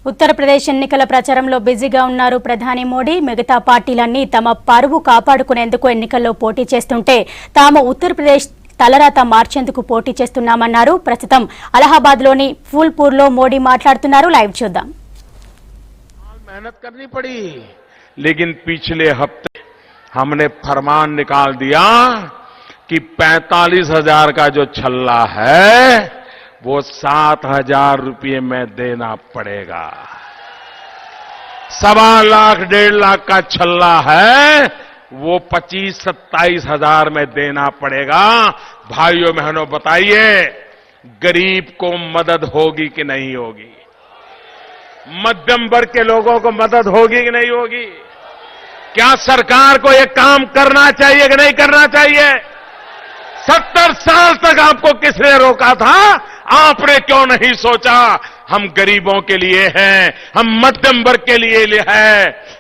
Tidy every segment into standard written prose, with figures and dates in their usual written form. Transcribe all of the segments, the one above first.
ఉత్తరప్రదేశ్ ఎన్నికల ప్రచారంలో బిజీగా ఉన్నారు ప్రధాని మోడీ. మిగతా పార్టీలన్నీ తమ పరువు కాపాడుకునేందుకు ఎన్నికల్లో పోటీ చేస్తుంటే తాము ఉత్తరప్రదేశ్ తలరాత మార్చేందుకు పోటీ చేస్తున్నామన్నారు. ప్రస్తుతం అలహాబాద్లోని ఫూల్పూర్లో మోడీ మాట్లాడుతున్నారు. లైవ్ చూద్దాం. मेहनत करनी पड़ी, लेकिन पिछले हफ्ते हमने फरमान निकाल दिया कि 45,000 का जो छल्ला है वो 7,000 रुपये में देना पड़ेगा। 1.25 लाख 1.5 लाख का छल्ला है वो 25-27 हजार में देना पड़ेगा। भाइयों बहनों बताइए, गरीब को मदद होगी कि नहीं होगी? मध्यम वर्ग के लोगों को मदद होगी कि नहीं होगी? क्या सरकार को यह काम करना चाहिए कि नहीं करना चाहिए? 70 साल तक आपको किसने रोका था? आपने क्यों नहीं सोचा हम गरीबों के लिए हैं, हम मध्यम वर्ग के लिए है,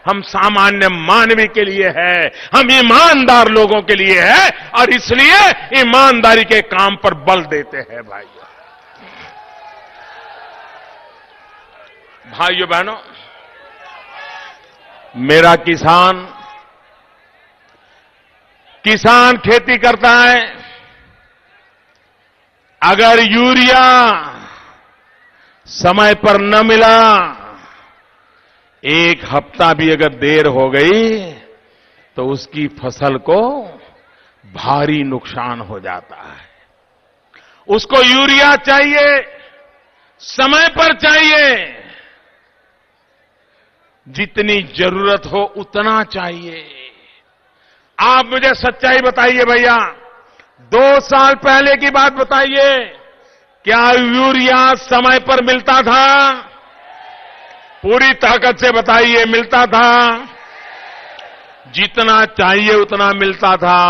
हम सामान्य मानवी के लिए है, हम ईमानदार लोगों के लिए है और इसलिए ईमानदारी के काम पर बल देते हैं। भाइयों बहनों, मेरा किसान खेती करता है। अगर यूरिया समय पर न मिला, एक हफ्ता भी अगर देर हो गई तो उसकी फसल को भारी नुकसान हो जाता है। उसको यूरिया चाहिए, समय पर चाहिए, जितनी जरूरत हो उतना चाहिए। आप मुझे सच्चाई बताइए भैया, 2 साल पहले की बात बताइए, क्या यूरिया समय पर मिलता था? पूरी ताकत से बताइए, मिलता था? जितना चाहिए उतना मिलता था?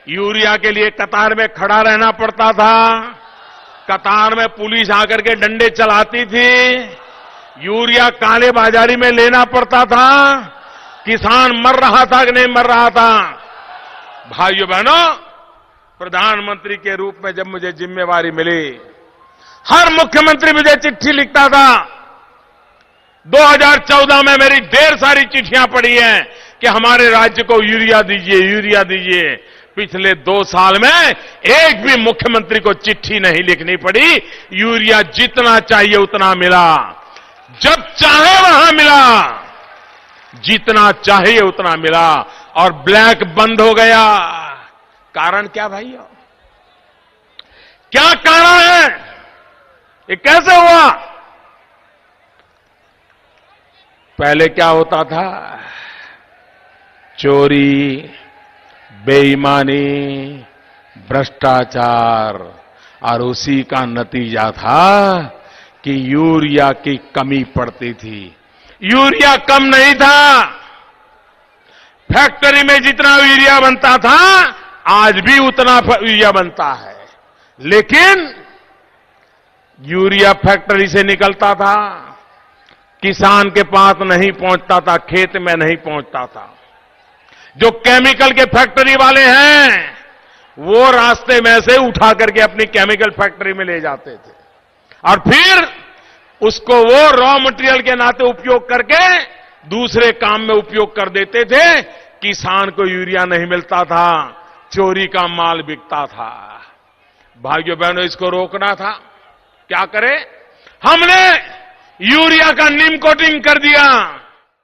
यूरिया के लिए कतार में खड़ा रहना पड़ता था, कतार में पुलिस आकर के डंडे चलाती थी, यूरिया काले बाजारी में लेना पड़ता था, किसान मर रहा था कि नहीं मर रहा था? भाइयों बहनों, प्रधानमंत्री के रूप में जब मुझे जिम्मेवारी मिली, हर मुख्यमंत्री मुझे चिट्ठी लिखता था। 2014 में मेरी ढेर सारी चिट्ठियां पड़ी हैं कि हमारे राज्य को यूरिया दीजिए, यूरिया दीजिए। पिछले 2 साल में एक भी मुख्यमंत्री को चिट्ठी नहीं लिखनी पड़ी। यूरिया जितना चाहिए उतना मिला, जब चाहे वहां मिला, जितना चाहिए उतना मिला और ब्लैक बंद हो गया। कारण क्या भाइयों? क्या कारण है? ये कैसे हुआ? पहले क्या होता था? चोरी, बेईमानी, भ्रष्टाचार, और उसी का नतीजा था कि यूरिया की कमी पड़ती थी। यूरिया कम नहीं था, फैक्ट्री में जितना यूरिया बनता था आज भी उतना यूरिया बनता है, लेकिन यूरिया फैक्ट्री से निकलता था, किसान के पास नहीं पहुंचता था, खेत में नहीं पहुंचता था। जो केमिकल के फैक्ट्री वाले हैं वो रास्ते में से उठा करके अपनी केमिकल फैक्ट्री में ले जाते थे और फिर उसको वो रॉ मटेरियल के नाते उपयोग करके दूसरे काम में उपयोग कर देते थे। किसान को यूरिया नहीं मिलता था, चोरी का माल बिकता था। भाइयों बहनों, इसको रोकना था। क्या करें? हमने यूरिया का नीम कोटिंग कर दिया।